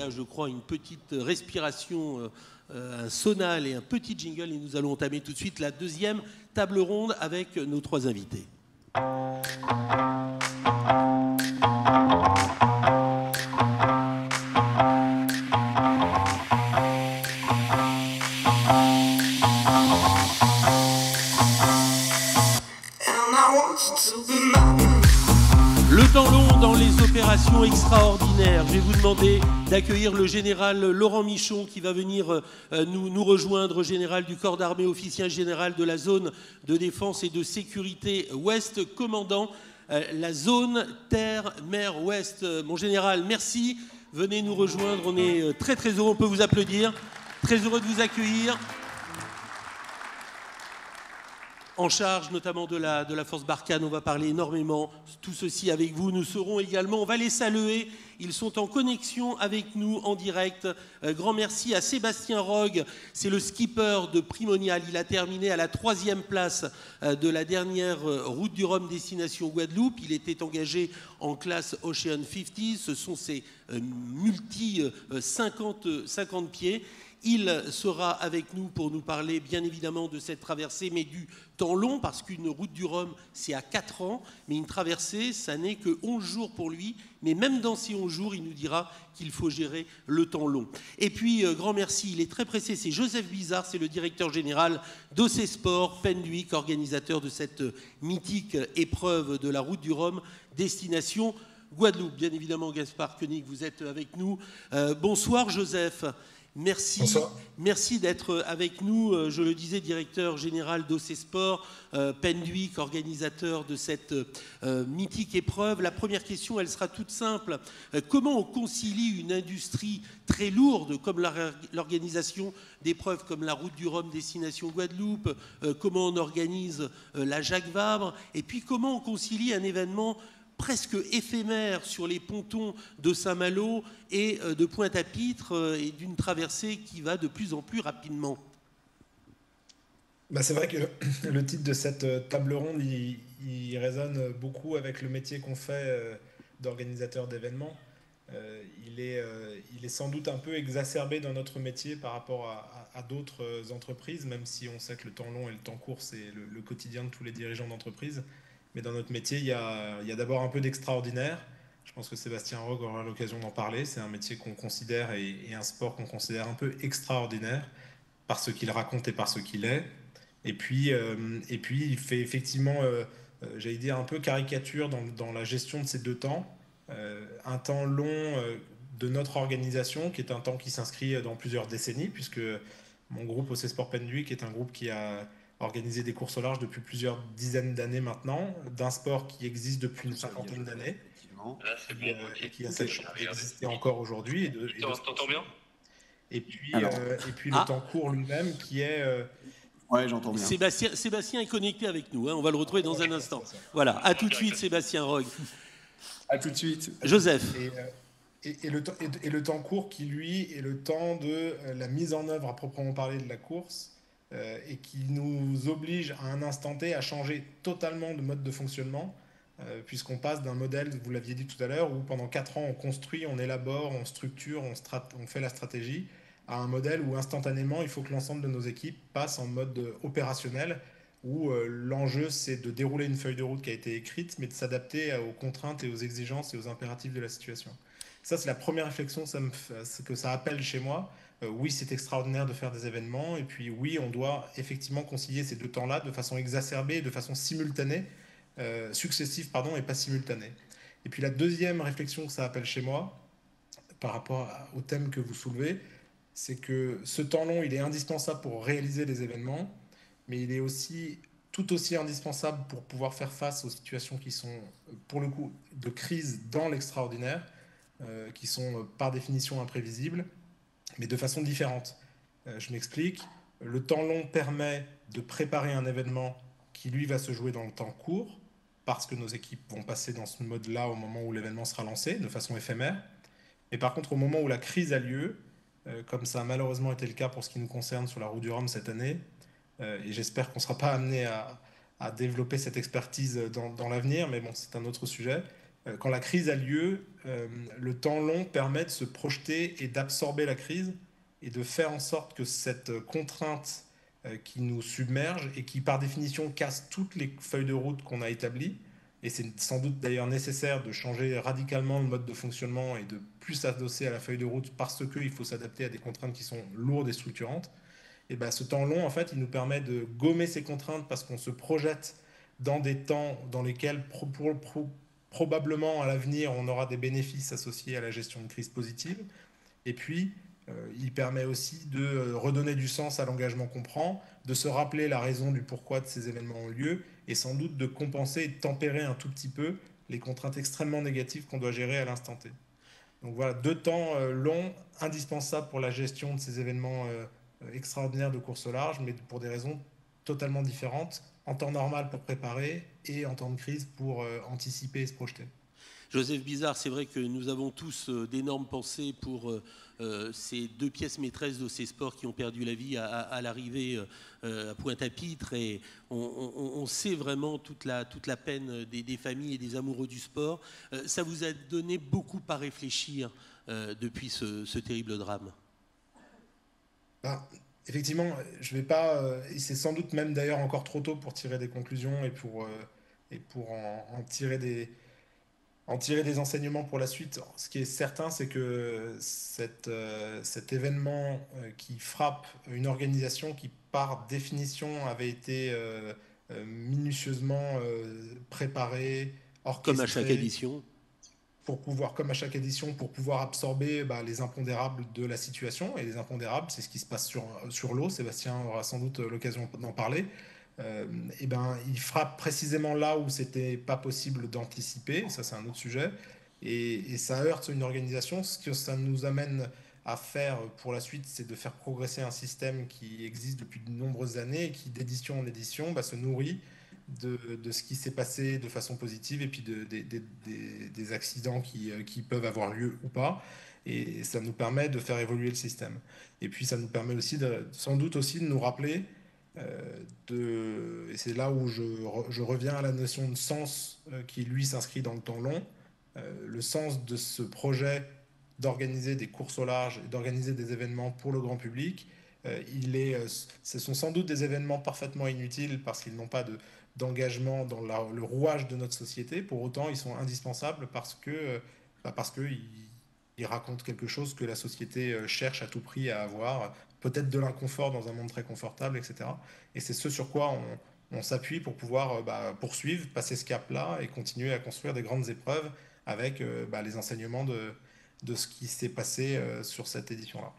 y a, je crois, une petite respiration, un sonal et un petit jingle. Et nous allons entamer tout de suite la deuxième table ronde avec nos trois invités. Le temps long dans les opérations extraordinaires. Je vais vous demander d'accueillir le général Laurent Michon qui va venir nous rejoindre, général du corps d'armée, officier général de la zone de défense et de sécurité ouest, commandant la zone terre-mer ouest. Mon général, merci. Venez nous rejoindre. On est très très heureux. On peut vous applaudir. Très heureux de vous accueillir. En charge notamment de la force Barkhane, on va parler énormément, tout ceci avec vous. Nous serons également, on va les saluer, ils sont en connexion avec nous en direct. Grand merci à Sébastien Rogue, c'est le skipper de Primonial. Il a terminé à la 3e place de la dernière route du Rhum destination Guadeloupe. Il était engagé en classe Ocean 50, ce sont ces multi 50 pieds. Il sera avec nous pour nous parler bien évidemment de cette traversée, mais du temps long, parce qu'une route du Rhum, c'est à 4 ans, mais une traversée, ça n'est que 11 jours pour lui. Mais même dans ces 11 jours, il nous dira qu'il faut gérer le temps long. Et puis, grand merci, il est très pressé, c'est Joseph Bizard, c'est le directeur général d'OC Sport, Penduic, organisateur de cette mythique épreuve de la route du Rhum, destination Guadeloupe. Bien évidemment, Gaspard Koenig, vous êtes avec nous. Bonsoir Joseph. Merci d'être avec nous. Je le disais, directeur général d'OC Sport, Penduic, organisateur de cette mythique épreuve. La première question, elle sera toute simple. Comment on concilie une industrie très lourde comme l'organisation d'épreuves comme la route du Rhum destination Guadeloupe, comment on organise la Jacques Vabre, et puis comment on concilie un événement presque éphémère sur les pontons de Saint-Malo et de Pointe-à-Pitre et d'une traversée qui va de plus en plus rapidement. C'est vrai que le titre de cette table ronde, il résonne beaucoup avec le métier qu'on fait d'organisateur d'événements. Il est sans doute un peu exacerbé dans notre métier par rapport à d'autres entreprises, même si on sait que le temps long et le temps court, c'est le quotidien de tous les dirigeants d'entreprise. Mais dans notre métier, il y a d'abord un peu d'extraordinaire. Je pense que Sébastien Rogue aura l'occasion d'en parler. C'est un métier qu'on considère et un sport qu'on considère un peu extraordinaire par ce qu'il raconte et par ce qu'il est. Et puis il fait effectivement, j'allais dire, un peu caricature dans la gestion de ces deux temps. Un temps long de notre organisation, qui est un temps qui s'inscrit dans plusieurs décennies, puisque mon groupe OC Sport Penduic est un groupe qui a organisé des courses au large depuis plusieurs dizaines d'années maintenant, d'un sport qui existe depuis une cinquantaine d'années et qui a cette chance d'exister encore aujourd'hui. T'entends bien ? Et puis le temps court lui-même qui est... Ouais, j'entends bien. Sébastien est connecté avec nous, hein, on va le retrouver dans un instant. Voilà, à tout de suite Sébastien Rogue. À tout de suite. Joseph. Et le temps court qui, lui, est le temps de la mise en œuvre à proprement parler de la course et qui nous oblige à un instant T à changer totalement de mode de fonctionnement puisqu'on passe d'un modèle, vous l'aviez dit tout à l'heure, où pendant 4 ans on construit, on élabore, on structure, on fait la stratégie, à un modèle où instantanément il faut que l'ensemble de nos équipes passent en mode opérationnel où l'enjeu c'est de dérouler une feuille de route qui a été écrite mais de s'adapter aux contraintes et aux exigences et aux impératifs de la situation. Ça, c'est la première réflexion que ça appelle chez moi. Oui, c'est extraordinaire de faire des événements. Et puis oui, on doit effectivement concilier ces deux temps-là de façon exacerbée, de façon simultanée, successive, pardon, et pas simultanée. Et puis la deuxième réflexion que ça appelle chez moi, par rapport au thème que vous soulevez, c'est que ce temps long, il est indispensable pour réaliser les événements, mais il est aussi tout aussi indispensable pour pouvoir faire face aux situations qui sont, pour le coup, de crise dans l'extraordinaire, qui sont par définition imprévisibles, mais de façon différente. Je m'explique. Le temps long permet de préparer un événement qui, lui, va se jouer dans le temps court, parce que nos équipes vont passer dans ce mode-là au moment où l'événement sera lancé, de façon éphémère. Mais par contre, au moment où la crise a lieu, comme ça a malheureusement été le cas pour ce qui nous concerne sur la route du Rhum cette année, et j'espère qu'on ne sera pas amené à développer cette expertise dans l'avenir, mais bon, c'est un autre sujet. quand la crise a lieu, le temps long permet de se projeter et d'absorber la crise et de faire en sorte que cette contrainte qui nous submerge et qui par définition casse toutes les feuilles de route qu'on a établies, et c'est sans doute d'ailleurs nécessaire de changer radicalement le mode de fonctionnement et de plus s'adosser à la feuille de route parce qu'il faut s'adapter à des contraintes qui sont lourdes et structurantes, et ben ce temps long, en fait, il nous permet de gommer ces contraintes parce qu'on se projette dans des temps dans lesquels probablement à l'avenir on aura des bénéfices associés à la gestion de crise positive. Et puis, il permet aussi de redonner du sens à l'engagement qu'on prend, de se rappeler la raison du pourquoi de ces événements ont lieu, et sans doute de compenser et de tempérer un tout petit peu les contraintes extrêmement négatives qu'on doit gérer à l'instant T. Donc voilà, 2 temps longs, indispensables pour la gestion de ces événements extraordinaires de course au large, mais pour des raisons totalement différentes, en temps normal pour préparer et en temps de crise pour anticiper et se projeter. Joseph Bizard, c'est vrai que nous avons tous d'énormes pensées pour ces 2 pièces maîtresses d'OC Sport qui ont perdu la vie à l'arrivée à Pointe-à-Pitre, et on sait vraiment toute la peine des familles et des amoureux du sport. Ça vous a donné beaucoup à réfléchir depuis ce terrible drame. Effectivement, je vais pas, et c'est sans doute même d'ailleurs encore trop tôt pour tirer des conclusions et pour en tirer des enseignements pour la suite. Ce qui est certain, c'est que cet événement qui frappe une organisation qui, par définition, avait été minutieusement préparée, Comme à chaque orchestrée, édition. comme à chaque édition, pour pouvoir absorber les impondérables de la situation. Et les impondérables, c'est ce qui se passe sur l'eau. Sébastien aura sans doute l'occasion d'en parler. Il frappe précisément là où c'était pas possible d'anticiper. Ça, c'est un autre sujet. Et ça heurte une organisation. Ce que ça nous amène à faire pour la suite, c'est de faire progresser un système qui existe depuis de nombreuses années et qui, d'édition en édition, se nourrit de ce qui s'est passé de façon positive et puis des accidents qui peuvent avoir lieu ou pas. Et ça nous permet de faire évoluer le système. Et puis ça nous permet aussi sans doute aussi de nous rappeler et c'est là où je reviens à la notion de sens qui lui s'inscrit dans le temps long. Le sens de ce projet d'organiser des courses au large et d'organiser des événements pour le grand public, ce sont sans doute des événements parfaitement inutiles parce qu'ils n'ont pas d'engagement dans le rouage de notre société. Pour autant, ils sont indispensables parce que ils racontent quelque chose que la société cherche à tout prix à avoir, peut-être de l'inconfort dans un monde très confortable, etc. Et c'est ce sur quoi on s'appuie pour pouvoir poursuivre, passer ce cap-là et continuer à construire des grandes épreuves avec les enseignements de ce qui s'est passé sur cette édition-là.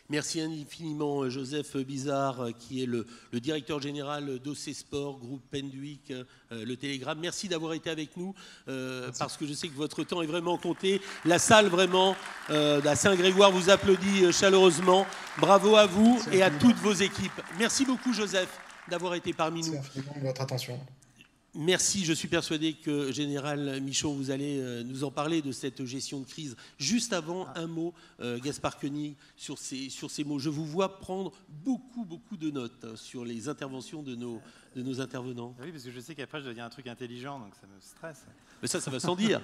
Merci infiniment Joseph Bizard, qui est le directeur général d'OC Sport, groupe Penduic, le Télégramme. Merci d'avoir été avec nous, parce que je sais que votre temps est vraiment compté. La salle vraiment à Saint-Grégoire vous applaudit chaleureusement. Bravo à vous et à toutes vos équipes. Merci beaucoup Joseph d'avoir été parmi nous. Merci infiniment de votre attention. Merci, je suis persuadé que Général Michon, vous allez nous en parler de cette gestion de crise. Juste avant, un mot, Gaspard Koenig, sur ces mots. Je vous vois prendre beaucoup de notes sur les interventions de nos intervenants. Oui, parce que je sais qu'après, je dois dire un truc intelligent, donc ça me stresse. Mais ça va sans dire.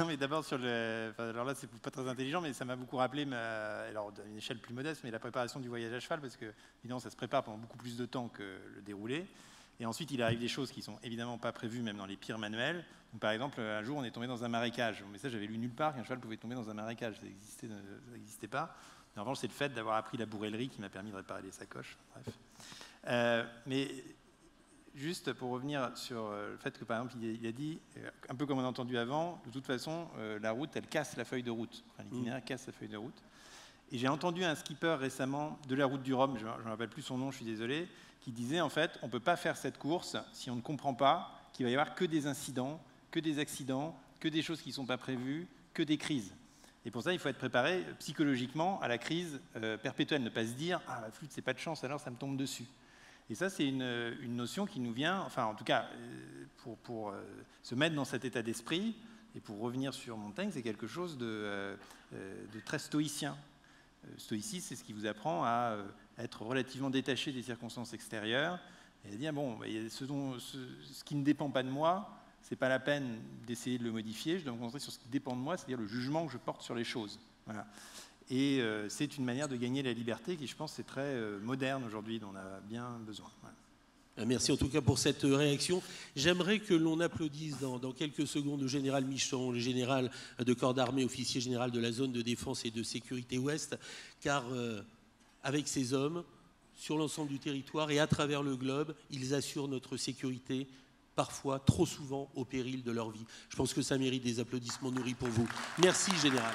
Mais d'abord, alors là, c'est pas très intelligent, mais ça m'a beaucoup rappelé, alors à une échelle plus modeste, mais la préparation du voyage à cheval, parce que, évidemment, ça se prépare pendant beaucoup plus de temps que le déroulé. Et ensuite, il arrive des choses qui sont évidemment pas prévues, même dans les pires manuels. Donc, par exemple, un jour, on est tombé dans un marais-cage. Mais ça, j'avais lu nulle part qu'un cheval pouvait tomber dans un marais-cage. Ça n'existait pas. En revanche, c'est le fait d'avoir appris la bourrellerie qui m'a permis de réparer les sacoches. Bref. Mais juste pour revenir sur le fait que, par exemple, il a dit, un peu comme on a entendu avant, de toute façon, la route, elle casse la feuille de route. Enfin, l'itinéraire casse la feuille de route. Et j'ai entendu un skipper récemment de la route du Rhum, je ne me rappelle plus son nom, je suis désolé, qui disait en fait, on ne peut pas faire cette course si on ne comprend pas qu'il va y avoir que des incidents, que des accidents, que des choses qui ne sont pas prévues, que des crises. Et pour ça, il faut être préparé psychologiquement à la crise perpétuelle, ne pas se dire « Ah, la flûte, c'est pas de chance, alors ça me tombe dessus ». Et ça, c'est une notion qui nous vient, enfin en tout cas, pour se mettre dans cet état d'esprit, et pour revenir sur Montaigne, c'est quelque chose de très stoïcien. Stoïcisme, c'est ce qui vous apprend à être relativement détaché des circonstances extérieures et à dire, bon, ce qui ne dépend pas de moi, c'est pas la peine d'essayer de le modifier, je dois me concentrer sur ce qui dépend de moi, c'est-à-dire le jugement que je porte sur les choses. Voilà. Et c'est une manière de gagner la liberté qui, je pense, est très moderne aujourd'hui, dont on a bien besoin. Voilà. Merci en tout cas pour cette réaction. J'aimerais que l'on applaudisse dans quelques secondes le général Michon, le général de corps d'armée, officier général de la zone de défense et de sécurité ouest, car avec ces hommes, sur l'ensemble du territoire et à travers le globe, ils assurent notre sécurité, parfois, trop souvent, au péril de leur vie. Je pense que ça mérite des applaudissements nourris pour vous. Merci, général.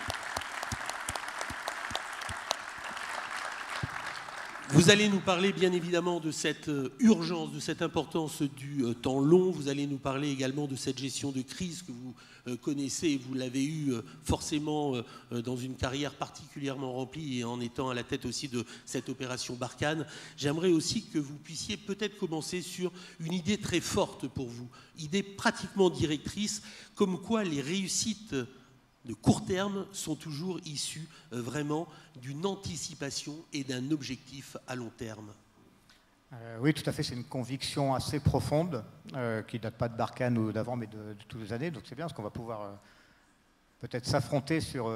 Vous allez nous parler bien évidemment de cette urgence, de cette importance du temps long. Vous allez nous parler également de cette gestion de crise que vous connaissez et vous l'avez eue forcément dans une carrière particulièrement remplie et en étant à la tête aussi de cette opération Barkhane. J'aimerais aussi que vous puissiez peut-être commencer sur une idée très forte pour vous, idée pratiquement directrice, comme quoi les réussites de court terme sont toujours issus vraiment d'une anticipation et d'un objectif à long terme. Oui, tout à fait, c'est une conviction assez profonde qui ne date pas de Barkhane ou d'avant, mais de toutes les années. Donc c'est bien parce qu'on va pouvoir peut-être s'affronter sur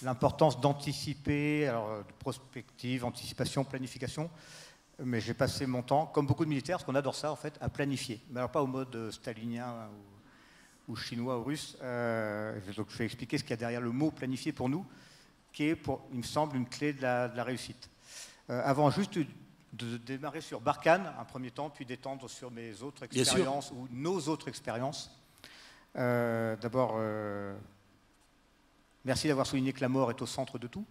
l'importance d'anticiper, alors de prospective, anticipation, planification. Mais j'ai passé mon temps, comme beaucoup de militaires, parce qu'on adore ça en fait, à planifier. Mais alors pas au mode stalinien ou chinois ou russe. Donc je vais expliquer ce qu'il y a derrière le mot planifier pour nous, qui est, il me semble, une clé de la réussite. Avant juste de démarrer sur Barkhane, un premier temps, puis d'étendre sur mes autres expériences ou nos autres expériences. D'abord, merci d'avoir souligné que la mort est au centre de tout,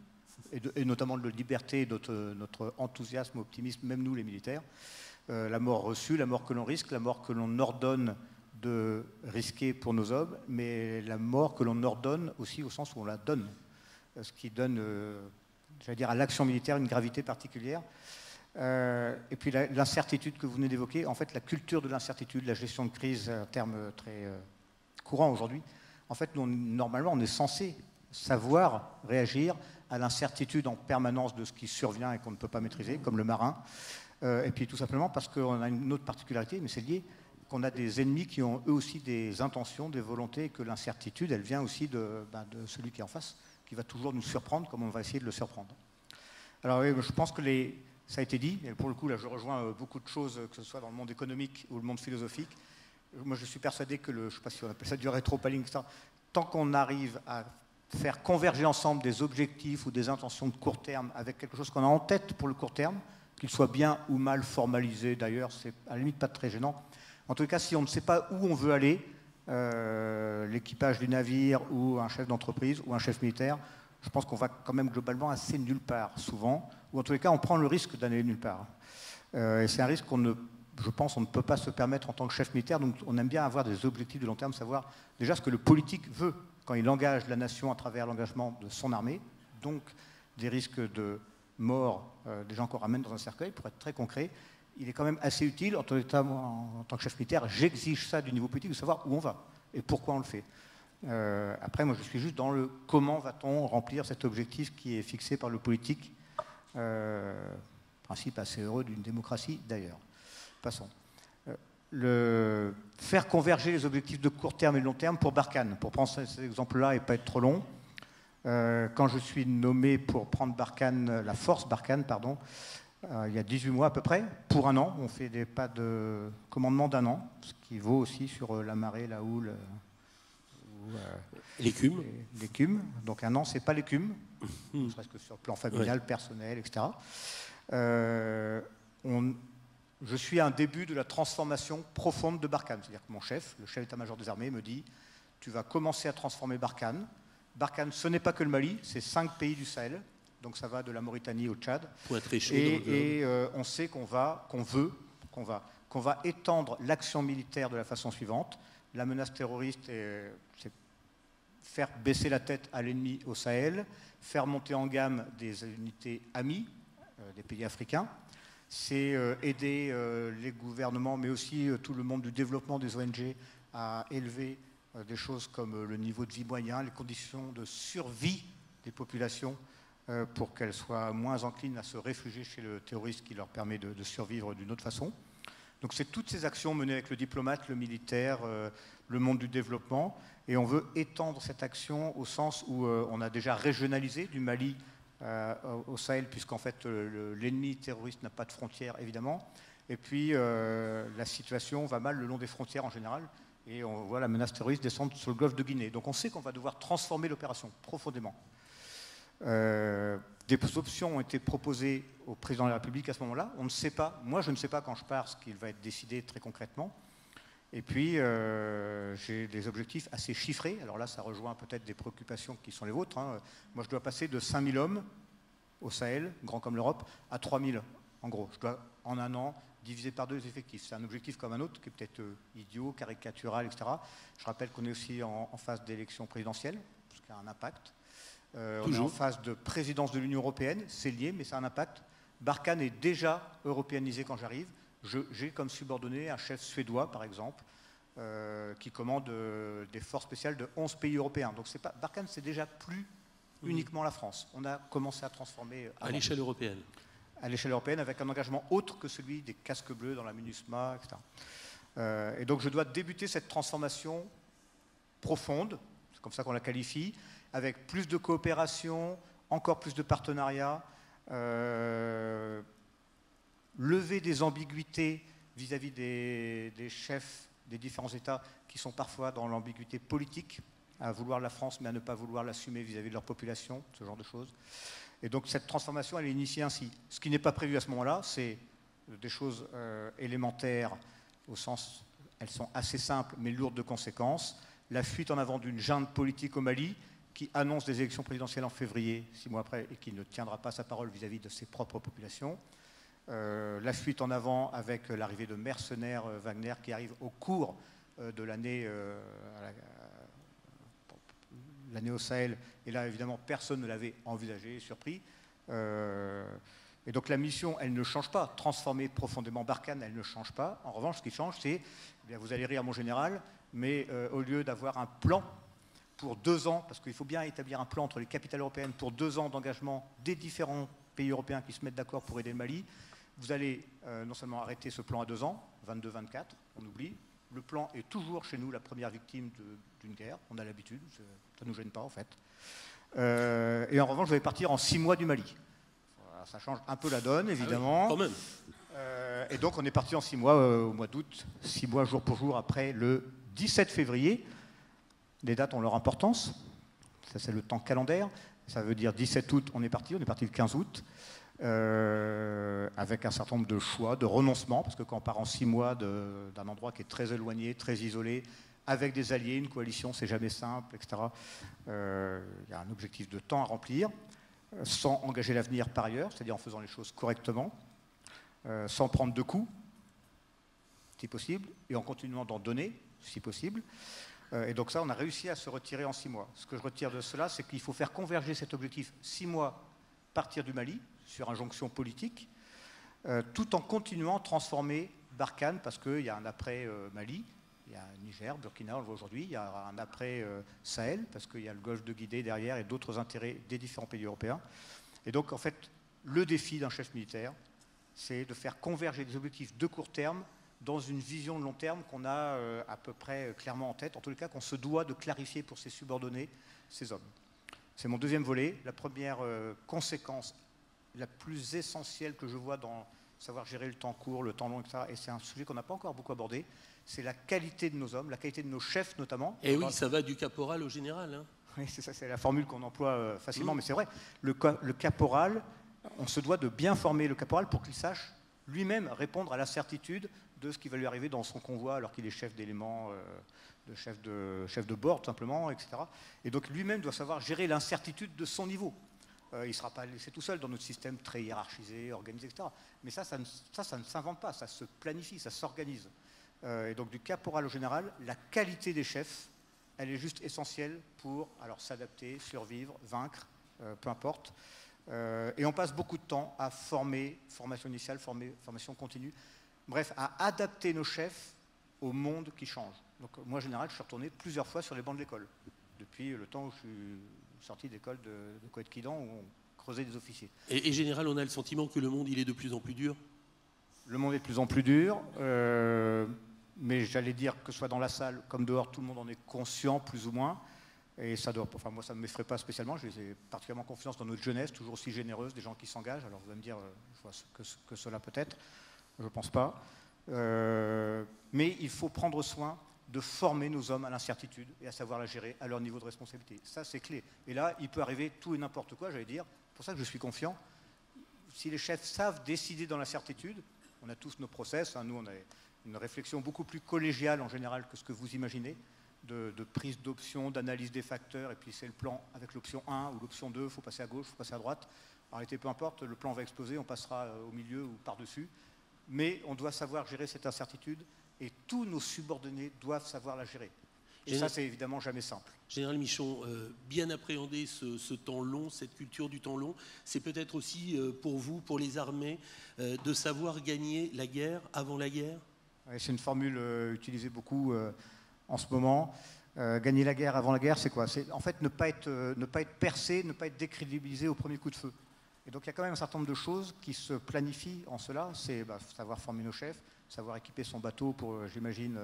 et notamment de la liberté, notre enthousiasme, optimisme, même nous les militaires. La mort reçue, la mort que l'on risque, la mort que l'on ordonne de risquer pour nos hommes, mais la mort que l'on ordonne aussi au sens où on la donne, ce qui donne, j'allais dire, à l'action militaire une gravité particulière. Et puis l'incertitude que vous venez d'évoquer, en fait la culture de l'incertitude, la gestion de crise, un terme très courant aujourd'hui, en fait nous, normalement on est censé savoir réagir à l'incertitude en permanence de ce qui survient et qu'on ne peut pas maîtriser, comme le marin, et puis tout simplement parce qu'on a une autre particularité, mais c'est lié qu'on a des ennemis qui ont eux aussi des intentions, des volontés, et que l'incertitude, elle vient aussi de celui qui est en face, qui va toujours nous surprendre comme on va essayer de le surprendre. Alors oui, je pense que ça a été dit, et pour le coup, là, je rejoins beaucoup de choses, que ce soit dans le monde économique ou le monde philosophique. Moi, je suis persuadé que je ne sais pas si on appelle ça du rétro-planning, tant qu'on arrive à faire converger ensemble des objectifs ou des intentions de court terme avec quelque chose qu'on a en tête pour le court terme, qu'il soit bien ou mal formalisé d'ailleurs, c'est à la limite pas très gênant. En tout cas, si on ne sait pas où on veut aller, l'équipage du navire ou un chef d'entreprise ou un chef militaire, je pense qu'on va quand même globalement assez nulle part, souvent, ou en tous les cas, on prend le risque d'aller nulle part. Et c'est un risque je pense, on ne peut pas se permettre en tant que chef militaire, donc on aime bien avoir des objectifs de long terme, savoir déjà ce que le politique veut quand il engage la nation à travers l'engagement de son armée, donc des risques de mort des gens qu'on ramène dans un cercueil, pour être très concret. Il est quand même assez utile, en tant que chef militaire, j'exige ça du niveau politique, de savoir où on va et pourquoi on le fait. Après, moi, je suis juste dans le comment va-t-on remplir cet objectif qui est fixé par le politique, principe assez heureux d'une démocratie d'ailleurs. Passons. Faire converger les objectifs de court terme et de long terme pour Barkhane, pour prendre cet exemple-là et pas être trop long. Quand je suis nommé pour prendre Barkhane, la force Barkhane, pardon, il y a 18 mois à peu près, pour un an, on fait des pas de commandement d'un an, ce qui vaut aussi sur la marée, la houle, l'écume. L'écume. Donc un an, c'est pas l'écume, ne serait-ce que sur le plan familial, personnel, etc. Je suis à un début de la transformation profonde de Barkhane. C'est-à-dire que mon chef, le chef d'état-major des armées, me dit « Tu vas commencer à transformer Barkhane. Barkhane, ce n'est pas que le Mali, c'est 5 pays du Sahel. » Donc ça va de la Mauritanie au Tchad. Et on sait qu'on va étendre l'action militaire de la façon suivante. La menace terroriste, c'est faire baisser la tête à l'ennemi au Sahel, faire monter en gamme des unités amies, des pays africains. C'est aider les gouvernements, mais aussi tout le monde du développement des ONG à élever des choses comme le niveau de vie moyen, les conditions de survie des populations pour qu'elles soient moins enclines à se réfugier chez le terroriste qui leur permet de survivre d'une autre façon. Donc c'est toutes ces actions menées avec le diplomate, le militaire, le monde du développement, et on veut étendre cette action au sens où on a déjà régionalisé du Mali au Sahel, puisqu'en fait l'ennemi terroriste n'a pas de frontières évidemment, et puis la situation va mal le long des frontières en général, et on voit la menace terroriste descendre sur le golfe de Guinée. Donc on sait qu'on va devoir transformer l'opération profondément. Des options ont été proposées au président de la République à ce moment-là. On ne sait pas, moi je ne sais pas quand je pars ce qu'il va être décidé très concrètement. Et puis j'ai des objectifs assez chiffrés. Alors là, ça rejoint peut-être des préoccupations qui sont les vôtres. Hein. Moi, je dois passer de 5000 hommes au Sahel, grand comme l'Europe, à 3000 en gros. Je dois en un an diviser par 2 les effectifs. C'est un objectif comme un autre qui est peut-être idiot, caricatural, etc. Je rappelle qu'on est aussi en phase d'élection présidentielle, ce qui a un impact. On est en phase de présidence de l'Union européenne, c'est lié, mais ça a un impact. Barkhane est déjà européanisé quand j'arrive. J'ai comme subordonné un chef suédois, par exemple, qui commande des forces spéciales de 11 pays européens. Donc Barkhane, c'est déjà plus uniquement la France. On a commencé à transformer... À l'échelle européenne. À l'échelle européenne, avec un engagement autre que celui des casques bleus dans la MINUSMA, etc. Et donc je dois débuter cette transformation profonde, c'est comme ça qu'on la qualifie, avec plus de coopération, encore plus de partenariats, lever des ambiguïtés vis-à-vis des chefs des différents États qui sont parfois dans l'ambiguïté politique, à vouloir la France mais à ne pas vouloir l'assumer vis-à-vis de leur population, ce genre de choses. Et donc cette transformation, elle est initiée ainsi. Ce qui n'est pas prévu à ce moment-là, c'est des choses élémentaires, au sens, elles sont assez simples mais lourdes de conséquences. La fuite en avant d'une junte politique au Mali, qui annonce des élections présidentielles en février, 6 mois après, et qui ne tiendra pas sa parole vis-à-vis de ses propres populations. La fuite en avant avec l'arrivée de mercenaires Wagner qui arrivent au cours de l'année au Sahel. Et là, évidemment, personne ne l'avait envisagé, surpris. Et donc la mission, elle ne change pas. Transformer profondément Barkhane, elle ne change pas. En revanche, ce qui change, c'est, eh bien, vous allez rire, mon général, mais au lieu d'avoir un plan pour 2 ans, parce qu'il faut bien établir un plan entre les capitales européennes pour 2 ans d'engagement des différents pays européens qui se mettent d'accord pour aider le Mali, vous allez non seulement arrêter ce plan à 2 ans, 22-24, on oublie. Le plan est toujours chez nous la première victime d'une guerre, on a l'habitude, ça ne nous gêne pas en fait. Et en revanche, je vais partir en 6 mois du Mali. Voilà, ça change un peu la donne, évidemment. Ah oui, quand même. Et donc on est parti en 6 mois au mois d'août, 6 mois jour pour jour après le 17 février. Les dates ont leur importance, ça c'est le temps calendaire. Ça veut dire 17 août, on est parti le 15 août. Avec un certain nombre de choix, de renoncements, parce que quand on part en 6 mois d'un endroit qui est très éloigné, très isolé, avec des alliés, une coalition, c'est jamais simple, etc. Il y a un objectif de temps à remplir, sans engager l'avenir par ailleurs, c'est-à-dire en faisant les choses correctement, sans prendre de coups, si possible, et en continuant d'en donner, si possible. Et donc ça, on a réussi à se retirer en 6 mois. Ce que je retire de cela, c'est qu'il faut faire converger cet objectif 6 mois, partir du Mali, sur injonction politique, tout en continuant à transformer Barkhane, parce qu'il y a un après Mali, il y a Niger, Burkina, on le voit aujourd'hui, il y a un après Sahel, parce qu'il y a le golfe de Guinée derrière et d'autres intérêts des différents pays européens. Et donc, en fait, le défi d'un chef militaire, c'est de faire converger des objectifs de court terme dans une vision de long terme qu'on a à peu près clairement en tête, en tous les cas qu'on se doit de clarifier pour ses subordonnés, ses hommes. C'est mon deuxième volet. La première conséquence, la plus essentielle que je vois dans savoir gérer le temps court, le temps long, etc., et c'est un sujet qu'on n'a pas encore beaucoup abordé, c'est la qualité de nos hommes, la qualité de nos chefs notamment. Et oui, ça va du caporal au général. Hein. Oui, c'est ça, c'est la formule qu'on emploie facilement, mais c'est vrai. Le caporal, on se doit de bien former le caporal pour qu'il sache lui-même répondre à l'incertitude de ce qui va lui arriver dans son convoi alors qu'il est chef d'éléments, chef de bord tout simplement, etc. Et donc lui-même doit savoir gérer l'incertitude de son niveau. Il ne sera pas laissé tout seul dans notre système très hiérarchisé, organisé, etc. Mais ça ne s'invente pas, ça se planifie, ça s'organise. Et donc du caporal au général, la qualité des chefs, elle est juste essentielle pour alors s'adapter, survivre, vaincre, peu importe. Et on passe beaucoup de temps à former, formation initiale, formation continue, bref, à adapter nos chefs au monde qui change. Donc moi, en général, je suis retourné plusieurs fois sur les bancs de l'école, depuis le temps où je suis sorti d'école de Coët-Quidan, où on creusait des officiers. Et général, on a le sentiment que le monde, il est de plus en plus dur. Le monde est de plus en plus dur, mais j'allais dire que ce soit dans la salle comme dehors, tout le monde en est conscient, plus ou moins. Et ça doit, enfin moi ça ne m'effraie pas spécialement, j'ai particulièrement confiance dans notre jeunesse, toujours aussi généreuse, des gens qui s'engagent. Alors vous allez me dire, je vois que cela peut-être, je ne pense pas. Mais il faut prendre soin de former nos hommes à l'incertitude et à savoir la gérer à leur niveau de responsabilité. Ça c'est clé. Et là, il peut arriver tout et n'importe quoi, j'allais dire. C'est pour ça que je suis confiant. Si les chefs savent décider dans l'incertitude, on a tous nos process, hein, nous on a une réflexion beaucoup plus collégiale en général que ce que vous imaginez, de prise d'option, d'analyse des facteurs, et puis c'est le plan avec l'option 1 ou l'option 2, il faut passer à gauche, il faut passer à droite. En réalité, peu importe, le plan va exploser, on passera au milieu ou par-dessus, mais on doit savoir gérer cette incertitude, et tous nos subordonnés doivent savoir la gérer. Et ça, c'est évidemment jamais simple. Général Michon, bien appréhender ce temps long, cette culture du temps long, c'est peut-être aussi pour vous, pour les armées, de savoir gagner la guerre avant la guerre. Ouais, c'est une formule utilisée beaucoup en ce moment. Gagner la guerre avant la guerre, c'est quoi? C'est en fait ne pas être percé, ne pas être décrédibilisé au premier coup de feu. Et donc il y a quand même un certain nombre de choses qui se planifient en cela. C'est savoir former nos chefs, savoir équiper son bateau pour, j'imagine,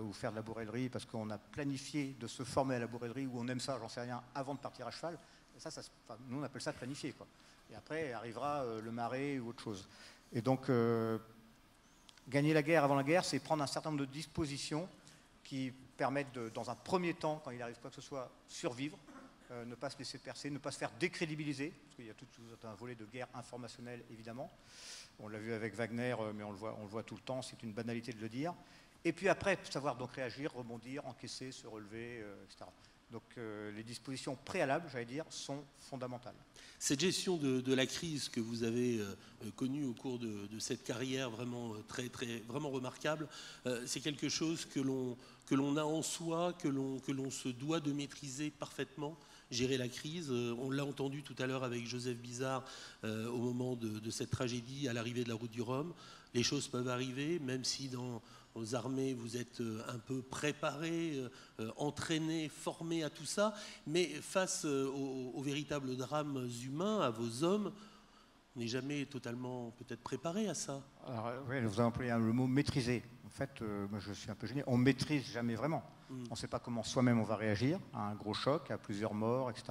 ou faire de la bourrellerie, parce qu'on a planifié de se former à la bourrellerie, ou on aime ça, j'en sais rien, avant de partir à cheval. Et ça, nous on appelle ça planifier, quoi. Et après arrivera le marais ou autre chose. Et donc gagner la guerre avant la guerre, c'est prendre un certain nombre de dispositions qui permettent de, dans un premier temps, quand il arrive quoi que ce soit, survivre, ne pas se laisser percer, ne pas se faire décrédibiliser, parce qu'il y a tout un volet de guerre informationnelle, évidemment. On l'a vu avec Wagner, mais on le voit tout le temps, c'est une banalité de le dire. Et puis après, savoir donc réagir, rebondir, encaisser, se relever, etc. Donc les dispositions préalables, j'allais dire, sont fondamentales. Cette gestion de la crise que vous avez connue au cours de cette carrière vraiment vraiment remarquable, c'est quelque chose que l'on a en soi, que l'on se doit de maîtriser parfaitement, gérer la crise. On l'a entendu tout à l'heure avec Joseph Bizarre au moment de cette tragédie à l'arrivée de la route du Rhum. Les choses peuvent arriver, même si dans aux armées, vous êtes un peu préparés, entraînés, formés à tout ça, mais face aux véritables drames humains, à vos hommes, on n'est jamais totalement peut-être préparé à ça. Alors, oui, vous avez employé le mot maîtriser. En fait, moi je suis un peu gêné. On ne maîtrise jamais vraiment. On ne sait pas comment soi-même on va réagir à un gros choc, à plusieurs morts, etc.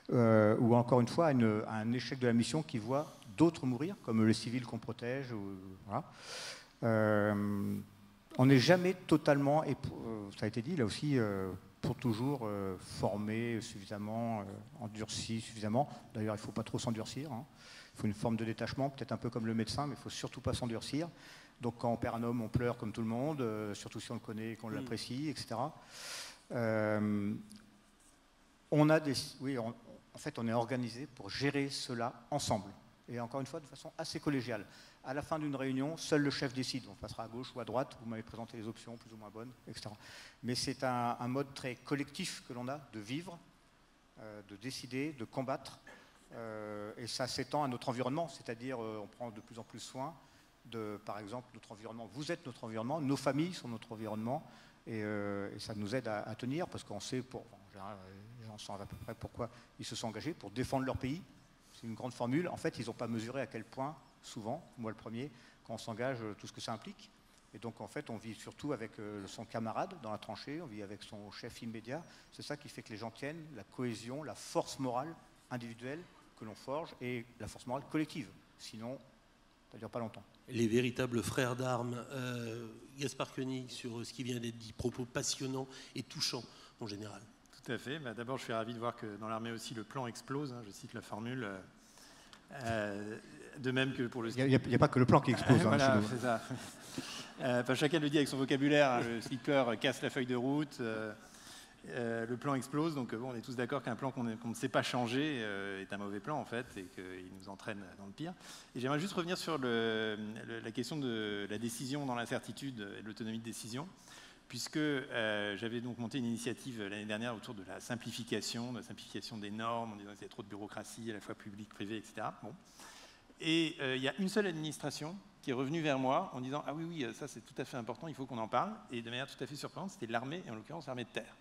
Ou encore une fois à un échec de la mission qui voit d'autres mourir, comme les civils qu'on protège. Voilà. On n'est jamais totalement, et ça a été dit là aussi, pour toujours formé suffisamment, endurci suffisamment. D'ailleurs, il ne faut pas trop s'endurcir. Hein. Il faut une forme de détachement, peut-être un peu comme le médecin, mais il ne faut surtout pas s'endurcir. Donc quand on perd un homme, on pleure comme tout le monde, surtout si on le connaît et qu'on l'apprécie, etc. En fait, on est organisé pour gérer cela ensemble. Et encore une fois, de façon assez collégiale. À la fin d'une réunion, seul le chef décide. On passera à gauche ou à droite, vous m'avez présenté les options plus ou moins bonnes, etc. Mais c'est un mode très collectif que l'on a de vivre, de décider, de combattre. Et ça s'étend à notre environnement, c'est-à-dire on prend de plus en plus soin de, par exemple, notre environnement. Vous êtes notre environnement, nos familles sont notre environnement, et ça nous aide à tenir, parce qu'on sait, en général, les gens savent à peu près pourquoi ils se sont engagés, pour défendre leur pays. C'est une grande formule. En fait, ils n'ont pas mesuré à quel point, souvent, moi le premier, quand on s'engage, tout ce que ça implique. Et donc, en fait, on vit surtout avec son camarade dans la tranchée, on vit avec son chef immédiat. C'est ça qui fait que les gens tiennent, la cohésion, la force morale individuelle que l'on forge et la force morale collective. Sinon, ça ne dure pas longtemps. Les véritables frères d'armes. Gaspard Koenig, sur ce qui vient d'être dit, propos passionnants et touchants en général. Tout à fait. D'abord, je suis ravi de voir que dans l'armée aussi, le plan explose. Hein, je cite la formule. De même que pour le... Il n'y a pas que le plan qui explose. Voilà, c'est ça. Enfin, chacun le dit avec son vocabulaire. Hein, le skipper casse la feuille de route. Le plan explose. Donc, on est tous d'accord qu'un plan qu'on ne sait pas changer est un mauvais plan, en fait, et qu'il nous entraîne dans le pire. Et j'aimerais juste revenir sur la question de la décision dans l'incertitude et de l'autonomie de décision, puisque j'avais donc monté une initiative l'année dernière autour de la simplification des normes, en disant qu'il y a trop de bureaucratie, à la fois publique, privée, etc. Bon. Et il y a une seule administration qui est revenue vers moi en disant « Ah oui, ça c'est tout à fait important, il faut qu'on en parle ». Et de manière tout à fait surprenante, c'était l'armée, et en l'occurrence l'armée de terre.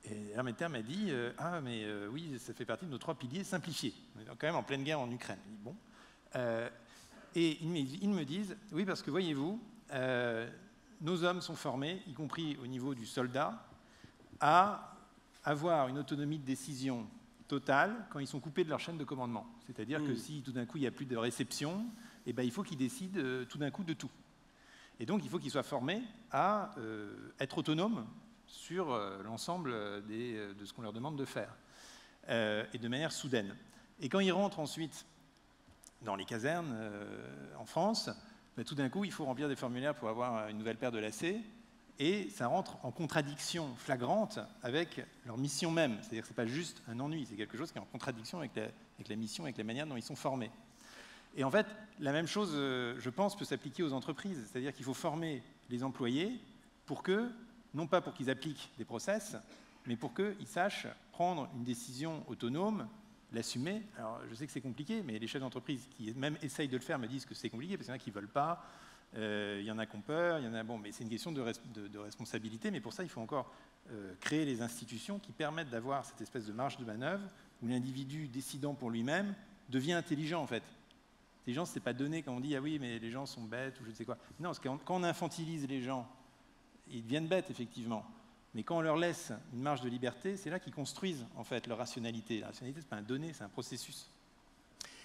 Et l'armée de terre m'a dit « Ah mais oui, ça fait partie de nos 3 piliers simplifiés ». On est quand même en pleine guerre en Ukraine. Bon. Et ils me disent, oui, parce que voyez-vous, nos hommes sont formés, y compris au niveau du soldat, à avoir une autonomie de décision totale quand ils sont coupés de leur chaîne de commandement. C'est-à-dire que si tout d'un coup il n'y a plus de réception, eh ben, il faut qu'ils décident tout d'un coup de tout. Et donc il faut qu'ils soient formés à être autonomes sur l'ensemble de ce qu'on leur demande de faire, et de manière soudaine. Et quand ils rentrent ensuite dans les casernes en France, ben, tout d'un coup il faut remplir des formulaires pour avoir une nouvelle paire de lacets, et ça rentre en contradiction flagrante avec leur mission même. C'est-à-dire que ce n'est pas juste un ennui, c'est quelque chose qui est en contradiction avec la mission, avec la manière dont ils sont formés. Et en fait, la même chose, je pense, peut s'appliquer aux entreprises. C'est-à-dire qu'il faut former les employés pour que, non pas pour qu'ils appliquent des process, mais pour qu'ils sachent prendre une décision autonome, l'assumer. Alors, je sais que c'est compliqué, mais les chefs d'entreprise qui même essayent de le faire me disent que c'est compliqué, parce qu'il y en a qui ne veulent pas. Il y en a qui ont peur, il y en a, bon, mais c'est une question de responsabilité, mais pour ça, il faut encore créer les institutions qui permettent d'avoir cette espèce de marge de manœuvre où l'individu décidant pour lui-même devient intelligent, en fait. L'intelligence, ce n'est pas donné quand on dit « Ah oui, mais les gens sont bêtes » ou je ne sais quoi. Non, parce que quand on infantilise les gens, ils deviennent bêtes, effectivement. Mais quand on leur laisse une marge de liberté, c'est là qu'ils construisent, en fait, leur rationalité. La rationalité, ce n'est pas un donné, c'est un processus.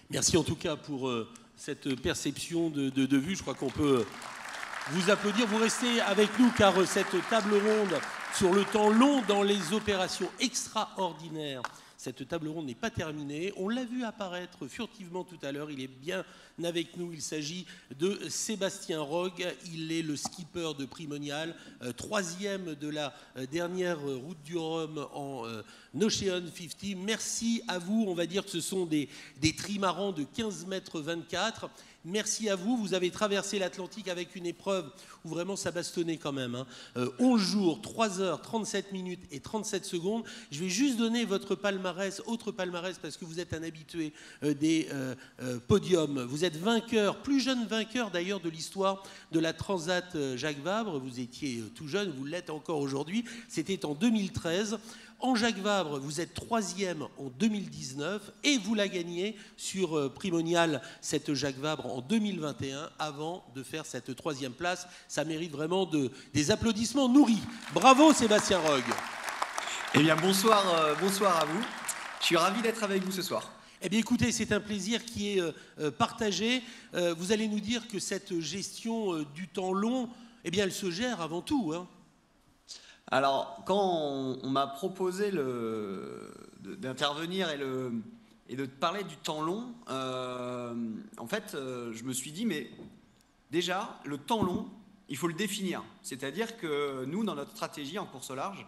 Merci en tout cas pour cette perception de vue. Je crois qu'on peut vous applaudir. Vous restez avec nous car cette table ronde sur le temps long dans les opérations extraordinaires, cette table ronde n'est pas terminée. On l'a vu apparaître furtivement tout à l'heure. Il est bien avec nous. Il s'agit de Sébastien Rogue. Il est le skipper de Primonial, troisième de la dernière route du Rhum en Ocean 50. Merci à vous. On va dire que ce sont des trimarans de 15 mètres 24. Merci à vous. Vous avez traversé l'Atlantique avec une épreuve où vraiment ça bastonnait quand même. 11 jours, 3 heures, 37 minutes et 37 secondes. Je vais juste donner votre palmarès, autre palmarès, parce que vous êtes un habitué des podiums. Vous êtes vainqueur, plus jeune vainqueur d'ailleurs de l'histoire de la Transat Jacques Vabre. Vous étiez tout jeune, vous l'êtes encore aujourd'hui. C'était en 2013. En Jacques Vabre, vous êtes troisième en 2019 et vous la gagnez sur Primonial, cette Jacques Vabre, en 2021, avant de faire cette troisième place. Ça mérite vraiment des applaudissements nourris. Bravo Sébastien Rogue. Eh bien, bonsoir à vous. Je suis ravi d'être avec vous ce soir. Eh bien, écoutez, c'est un plaisir qui est partagé. Vous allez nous dire que cette gestion du temps long, eh bien, elle se gère avant tout, hein. Alors, quand on m'a proposé d'intervenir et de parler du temps long, en fait, je me suis dit, mais déjà, le temps long, il faut le définir. C'est-à-dire que nous, dans notre stratégie en course au large,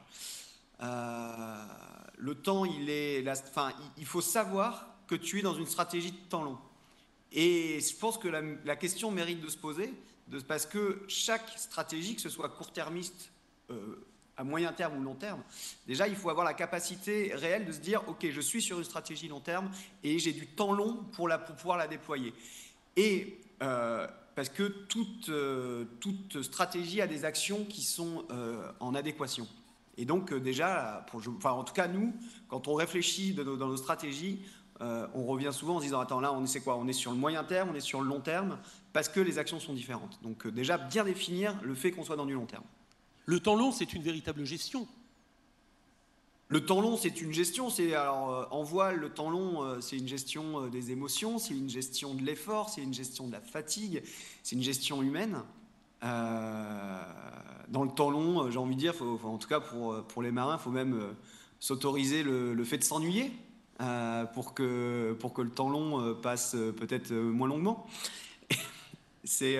le temps, il faut savoir que tu es dans une stratégie de temps long. Et je pense que la question mérite de se poser, parce que chaque stratégie, que ce soit court-termiste, à moyen terme ou long terme, déjà, il faut avoir la capacité réelle de se dire « Ok, je suis sur une stratégie long terme et j'ai du temps long pour pouvoir la déployer. » Et parce que toute stratégie a des actions qui sont en adéquation. Et donc, déjà, en tout cas, nous, quand on réfléchit dans nos stratégies, on revient souvent en se disant « Attends, là, c'est quoi? On est sur le moyen terme, on est sur le long terme ?» parce que les actions sont différentes. Donc, déjà, bien définir le fait qu'on soit dans du long terme. Le temps long, c'est une véritable gestion. Le temps long, c'est une gestion. En voile, le temps long, c'est une gestion des émotions, c'est une gestion de l'effort, c'est une gestion de la fatigue, c'est une gestion humaine. Dans le temps long, j'ai envie de dire, en tout cas pour les marins, il faut même s'autoriser le fait de s'ennuyer pour que le temps long passe peut-être moins longuement. C'est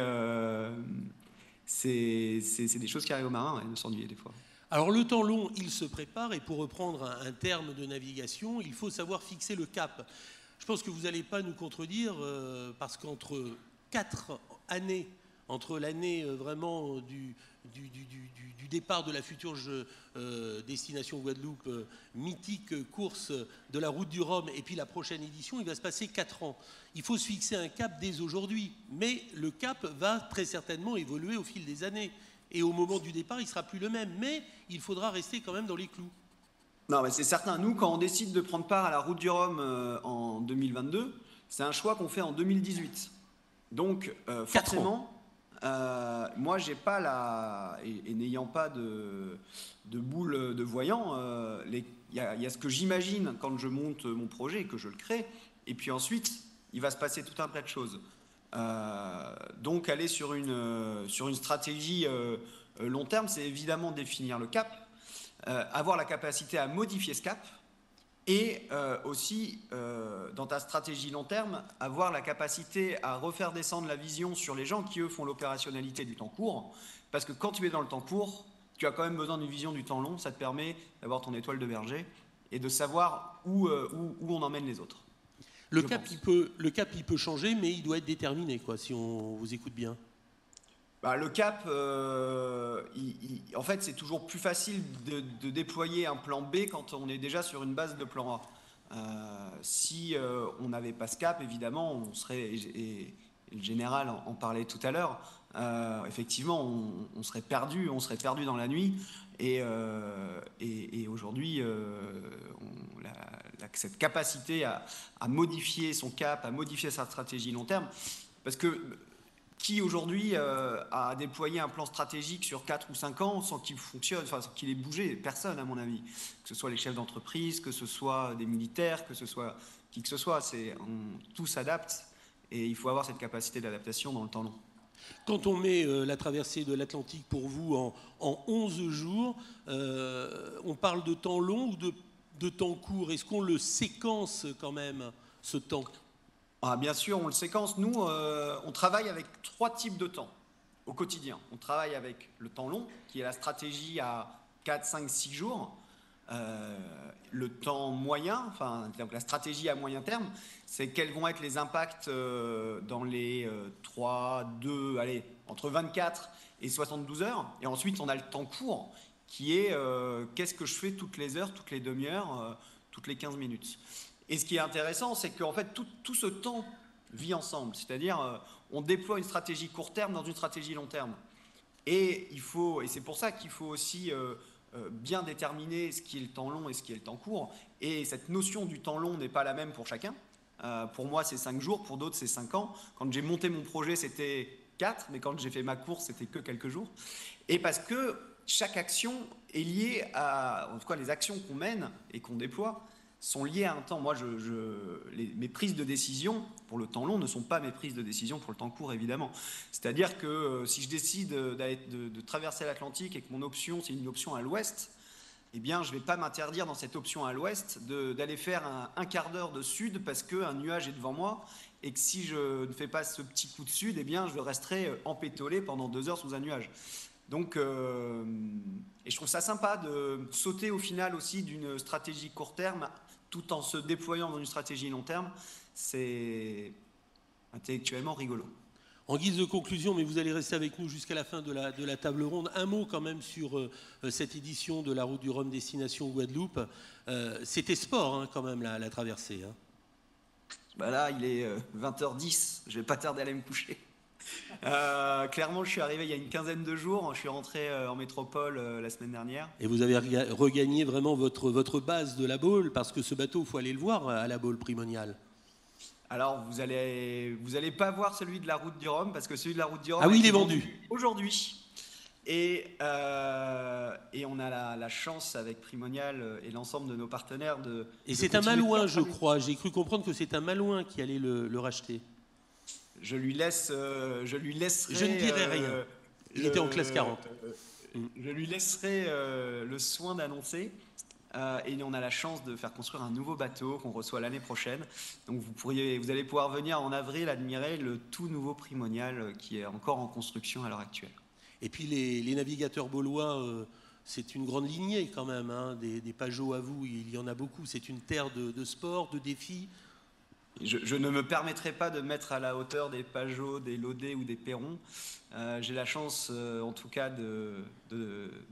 des choses qui arrivent aux marins, de s'ennuyer des fois. Alors le temps long, il se prépare, et pour reprendre un terme de navigation, il faut savoir fixer le cap. Je pense que vous n'allez pas nous contredire, parce qu'entre 4 années, entre l'année vraiment du départ de la future destination Guadeloupe, mythique course de la route du Rhum, et puis la prochaine édition, il va se passer 4 ans. Il faut se fixer un cap dès aujourd'hui, mais le cap va très certainement évoluer au fil des années. Et au moment du départ, il ne sera plus le même, mais il faudra rester quand même dans les clous. Non, mais c'est certain. Nous, quand on décide de prendre part à la route du Rhum en 2022, c'est un choix qu'on fait en 2018. Donc, forcément, moi, j'ai pas et n'ayant pas de boule de voyant, il y a ce que j'imagine quand je monte mon projet, que je le crée, et puis ensuite, il va se passer tout un tas de choses. Donc, aller sur une stratégie long terme, c'est évidemment définir le cap, avoir la capacité à modifier ce cap, et aussi, dans ta stratégie long terme, avoir la capacité à refaire descendre la vision sur les gens qui, eux, font l'opérationnalité du temps court. Parce que quand tu es dans le temps court, tu as quand même besoin d'une vision du temps long. Ça te permet d'avoir ton étoile de berger et de savoir où on emmène les autres. Le cap, il peut changer, mais il doit être déterminé, quoi, si on vous écoute bien. Le cap, en fait, c'est toujours plus facile de déployer un plan B quand on est déjà sur une base de plan A. Si on n'avait pas ce cap, évidemment, on serait, et le général en parlait tout à l'heure, effectivement, on serait perdu dans la nuit. Et aujourd'hui, cette capacité à modifier son cap, à modifier sa stratégie long terme, parce que qui aujourd'hui a déployé un plan stratégique sur 4 ou 5 ans sans qu'il fonctionne, sans qu'il ait bougé? Personne, à mon avis. Que ce soit les chefs d'entreprise, que ce soit des militaires, que ce soit qui que ce soit, tout s'adapte et il faut avoir cette capacité d'adaptation dans le temps long. Quand on met la traversée de l'Atlantique pour vous en 11 jours, on parle de temps long ou de temps court? Est-ce qu'on le séquence quand même, ce temps? Bien sûr, on le séquence. Nous, on travaille avec 3 types de temps au quotidien. On travaille avec le temps long, qui est la stratégie à 4, 5, 6 jours. Le temps moyen, donc la stratégie à moyen terme, c'est quels vont être les impacts dans les entre 24 et 72 heures. Et ensuite, on a le temps court, qui est qu'est-ce que je fais toutes les heures, toutes les demi-heures, toutes les 15 minutes. Et ce qui est intéressant, c'est qu'en fait, tout ce temps vit ensemble. C'est-à-dire, on déploie une stratégie court terme dans une stratégie long terme. Et c'est pour ça qu'il faut aussi bien déterminer ce qui est le temps long et ce qui est le temps court. Et cette notion du temps long n'est pas la même pour chacun. Pour moi, c'est 5 jours, pour d'autres, c'est 5 ans. Quand j'ai monté mon projet, c'était 4, mais quand j'ai fait ma course, c'était que quelques jours. Et parce que chaque action est liée en tout cas, les actions qu'on mène et qu'on déploie sont liées à un temps. Moi, mes prises de décision pour le temps long ne sont pas mes prises de décision pour le temps court, évidemment. C'est-à-dire que si je décide de traverser l'Atlantique et que mon option, c'est une option à l'ouest, eh bien, je ne vais pas m'interdire dans cette option à l'ouest d'aller faire un quart d'heure de sud parce qu'un nuage est devant moi et que si je ne fais pas ce petit coup de sud, eh bien, je resterai empétolé pendant 2 heures sous un nuage. Donc, et je trouve ça sympa de sauter au final aussi d'une stratégie court terme tout en se déployant dans une stratégie long terme. C'est intellectuellement rigolo. En guise de conclusion, mais vous allez rester avec nous jusqu'à la fin de la table ronde, un mot quand même sur cette édition de la Route du Rhum destination Guadeloupe. C'était sport quand même la traversée. Là, il est 20h10, je ne vais pas tarder à aller me coucher. Clairement, je suis arrivé il y a une quinzaine de jours. Je suis rentré en métropole la semaine dernière. Et vous avez regagné vraiment votre base de la Baule, parce que ce bateau, il faut aller le voir à la Baule Primonial. Alors, vous allez pas voir celui de la Route du Rhum, parce que celui de la Route du Rhum il est vendu aujourd'hui. Et on a la chance avec Primonial et l'ensemble de nos partenaires de... Et c'est un Malouin, je crois. J'ai cru comprendre que c'est un Malouin qui allait le racheter. Je lui laisserai... Je ne dirai rien. Il était en classe 40. Je lui laisserai le soin d'annoncer. Et on a la chance de faire construire un nouveau bateau qu'on reçoit l'année prochaine. Donc vous allez pouvoir venir en avril admirer le tout nouveau Primonial qui est encore en construction à l'heure actuelle. Et puis les navigateurs baulois, c'est une grande lignée quand même. Des Pageaux à vous, il y en a beaucoup. C'est une terre de sport, de défis. Je ne me permettrai pas de mettre à la hauteur des Pageaux, des Laudet ou des Perron. J'ai la chance, en tout cas, de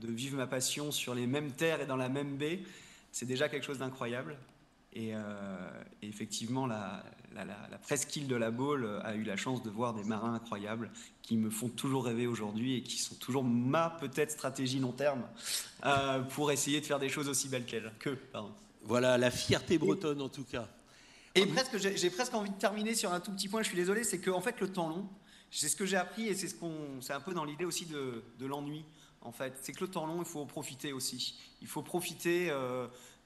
vivre ma passion sur les mêmes terres et dans la même baie. C'est déjà quelque chose d'incroyable. Et effectivement, la presqu'île de la Baule a eu la chance de voir des marins incroyables qui me font toujours rêver aujourd'hui et qui sont toujours ma peut-être stratégie long terme pour essayer de faire des choses aussi belles qu'elles. Pardon. Voilà, la fierté bretonne en tout cas. Et j'ai presque envie de terminer sur un tout petit point, je suis désolé, c'est qu'en fait le temps long, c'est ce que j'ai appris et c'est un peu dans l'idée aussi de l'ennui. En fait, c'est que le temps long, il faut en profiter aussi. Il faut profiter